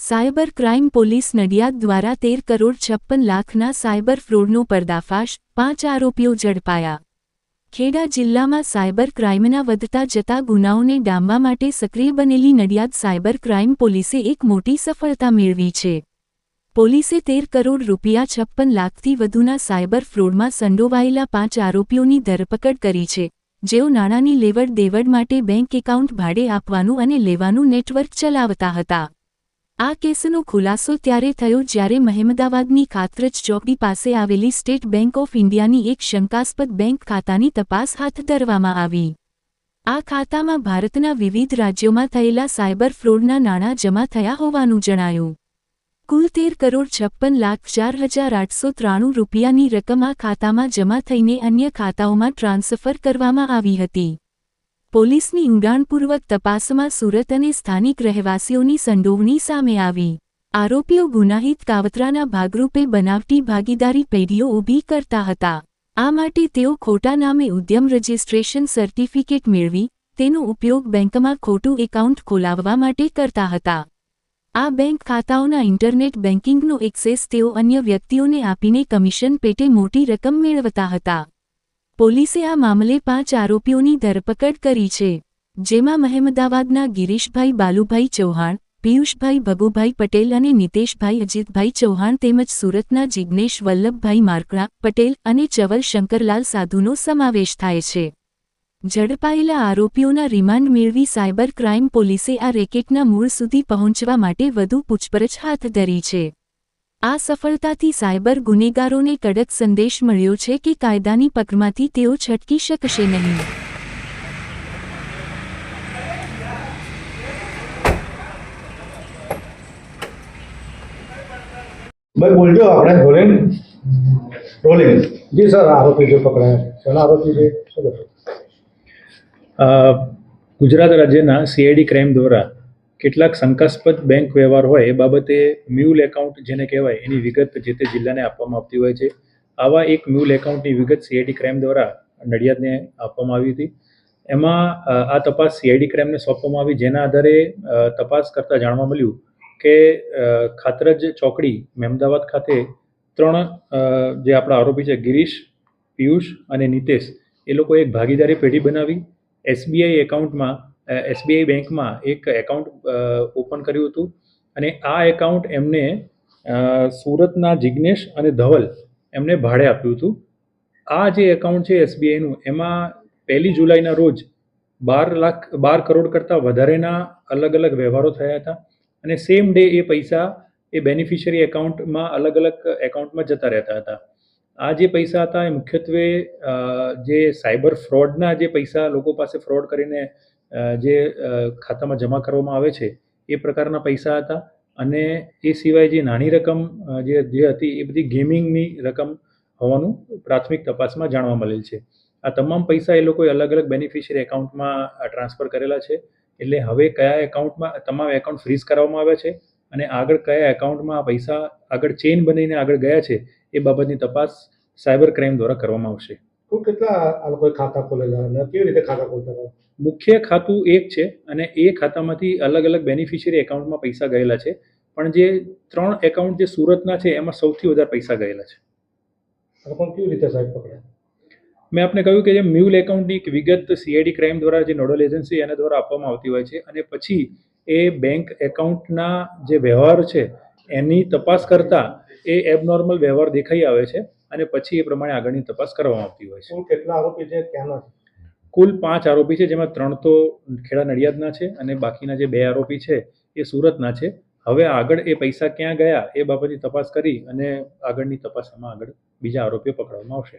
Cyber crime police Nadiad દ્વારા 13,56,00,000ના cyber ફ્રોડનો પર્દાફાશ, 5 આરોપીઓ ઝડપાયા. ખેડા જિલ્લામાં સાયબર ક્રાઇમના વધતા જતા ગુનાઓને ડામવા માટે સક્રિય બનેલી નડિયાદ સાયબર ક્રાઇમ પોલીસે એક મોટી સફળતા મેળવી છે. પોલીસે 13 કરોડ રૂપિયા 56 લાખથી વધુના સાયબર ફ્રોડમાં સંડોવાયેલા 5 આરોપીઓની ધરપકડ કરી છે, જેઓ નાણાંની લેવડ દેવડ માટે બેંક એકાઉન્ટ ભાડે આપવાનું અને લેવાનું નેટવર્ક ચલાવતા હતા. આ કેસનો ખુલાસો ત્યારે થયો જ્યારે મહેમદાવાદની ખાતરજ ચોકડી પાસે આવેલી સ્ટેટ બેંક ઓફ ઇન્ડિયાની એક શંકાસ્પદ બેંક ખાતાની તપાસ હાથ ધરવામાં આવી. આ ખાતામાં ભારતના વિવિધ રાજ્યોમાં થયેલા સાયબર ફ્રોડના નાણાં જમા થયા હોવાનું જણાયું. કુલ 13,56,04,893 રૂપિયાની રકમ આ ખાતામાં જમા થઈને અન્ય ખાતાઓમાં ટ્રાન્સફર કરવામાં આવી હતી. પોલીસની ઊંડાણપૂર્વક તપાસમાં સુરત અને સ્થાનિક રહેવાસીઓની સંડોવણી સામે આવી. આરોપીઓ ગુનાહિત કાવતરાના ભાગરૂપે બનાવટી ભાગીદારી પેઢીઓ ઊભી કરતા હતા. આ માટે તેઓ ખોટા નામે ઉદ્યમ રજિસ્ટ્રેશન સર્ટિફિકેટ મેળવી, તેનો ઉપયોગ બેંકમાં ખોટું એકાઉન્ટ ખોલાવવા માટે કરતા હતા. આ બેંક ખાતાઓના ઇન્ટરનેટ બેન્કિંગનો એક્સેસ તેઓ અન્ય વ્યક્તિઓને આપીને કમિશન પેટે મોટી રકમ મેળવતા હતા. પોલીસે આ મામલે 5 આરોપીઓની ધરપકડ કરી છે, જેમાં મહેમદાવાદના ગિરીશભાઈ બાલુભાઈ ચૌહાણ, પિયુષભાઈ ભગુભાઈ પટેલ અને નિતેશભાઈ અજીતભાઈ ચૌહાણ તેમજ સુરતના જિગ્નેશ વલ્લભભાઈ માર્કણા પટેલ અને ચવલ શંકરલાલ સાધુનો સમાવેશ થાય છે. ઝડપાયેલા આરોપીઓના રિમાન્ડ મેળવી સાયબર ક્રાઇમ પોલીસે આ રેકેટના મૂળ સુધી પહોંચવા માટે વધુ પૂછપરછ હાથ ધરી છે. આ સફળતાથી સાયબર ગુનેગારોને કડક સંદેશ મળ્યો છે કે કાયદાની પકડમાંથી તેઓ છટકી શકશે નહીં. भाई बोलજો આપણે રોલિંગ રોલિંગ जी सर आरोपी जो पकड़ा है कौन आरोपी है શું ગુજરાત રાજ્યના સીઆઈડી ક્રાઇમ દ્વારા કેટલાક શંકાસ્પદ બેંક વ્યવહાર હોય એ બાબતે મ્યુલ એકાઉન્ટ જેને કહેવાય એની વિગત જે તે જિલ્લાને આપવામાં આવતી હોય છે. આવા એક મ્યુલ એકાઉન્ટની વિગત સીઆઈડી ક્રાઇમ દ્વારા નડિયાદને આપવામાં આવી હતી. એમાં આ તપાસ સીઆઈડી ક્રાઇમને સોંપવામાં આવી, જેના આધારે તપાસ કરતાં જાણવા મળ્યું કે ખાતરજ ચોકડી મહેમદાવાદ ખાતે 3 જે આપણા આરોપી છે ગિરીશ, પિયુષ અને નિતેશ, એ લોકો એક ભાગીદારી પેઢી બનાવી એસબીઆઈ બેંકમાં એક એકાઉન્ટ ઓપન કર્યું હતું અને આ એકાઉન્ટ એમને સુરતના જિગ્નેશ અને ધવલ એમને ભાડે આપ્યું હતું. આ જે એકાઉન્ટ છે એસબીઆઈનું, એમાં 1 જુલાઈના રોજ 12 કરોડ કરતાં વધારેના અલગ અલગ વ્યવહારો થયા હતા અને સેમ ડે એ પૈસા એ બેનિફિશિયરી એકાઉન્ટમાં અલગ અલગ એકાઉન્ટમાં જતા રહેતા હતા. આ જે પૈસા હતા એ મુખ્યત્વે જે સાયબર ફ્રોડના જે પૈસા લોકો પાસે ફ્રોડ કરીને જે ખાતામાં જમા કરવામાં આવે છે એ પ્રકારના પૈસા હતા અને એ સિવાય જે નાની રકમ જે હતી એ બધી ગેમિંગની રકમ હોવાનું પ્રાથમિક તપાસમાં જાણવા મળેલ છે. આ તમામ પૈસા એ લોકોએ અલગ અલગ બેનિફિશિયરી એકાઉન્ટમાં ટ્રાન્સફર કરેલા છે. એટલે હવે કયા એકાઉન્ટમાં તમામ એકાઉન્ટ ફ્રીઝ કરવામાં આવ્યા છે અને આગળ કયા એકાઉન્ટમાં આ પૈસા આગળ ચેઇન બનીને આગળ ગયા છે એ બાબતની તપાસ સાયબર ક્રાઇમ દ્વારા કરવામાં આવશે. તો કેટલા આ લોકોએ ખાતા ખોલેલા અને કેવી રીતે ખાતા ખોલતા હતા? મુખ્ય ખાતું એક છે અને એ ખાતામાંથી અલગ અલગ બેનિફિશિયરી એકાઉન્ટમાં પૈસા ગયેલા છે, પણ જે 3 એકાઉન્ટ જે સુરતના છે એમાં સૌથી વધારે પૈસા ગયેલા છે. પણ કેવી રીતે સાહેબ પકડ્યા? મેં આપને કહ્યું કે જે મ્યુલ એકાઉન્ટની એક વિગત સીઆઈડી ક્રાઇમ દ્વારા જે નોડલ એજન્સી એના દ્વારા આપવામાં આવતી હોય છે અને પછી એ બેંક એકાઉન્ટના જે વ્યવહાર છે એની તપાસ કરતાં એ એબનોર્મલ વ્યવહાર દેખાઈ આવે છે અને પછી એ પ્રમાણે આગળની તપાસ કરવામાં આવતી હોય છે. કેટલા આરોપી છે, ક્યાંના છે? કુલ 5 આરોપી છે, જેમાં 3 તો ખેડા નડિયાદના છે અને બાકીના જે 2 આરોપી છે એ સુરતના છે. હવે આગળ એ પૈસા ક્યાં ગયા એ બાબતની તપાસ કરી અને આગળની તપાસમાં આગળ બીજા આરોપીઓ પકડવામાં આવશે.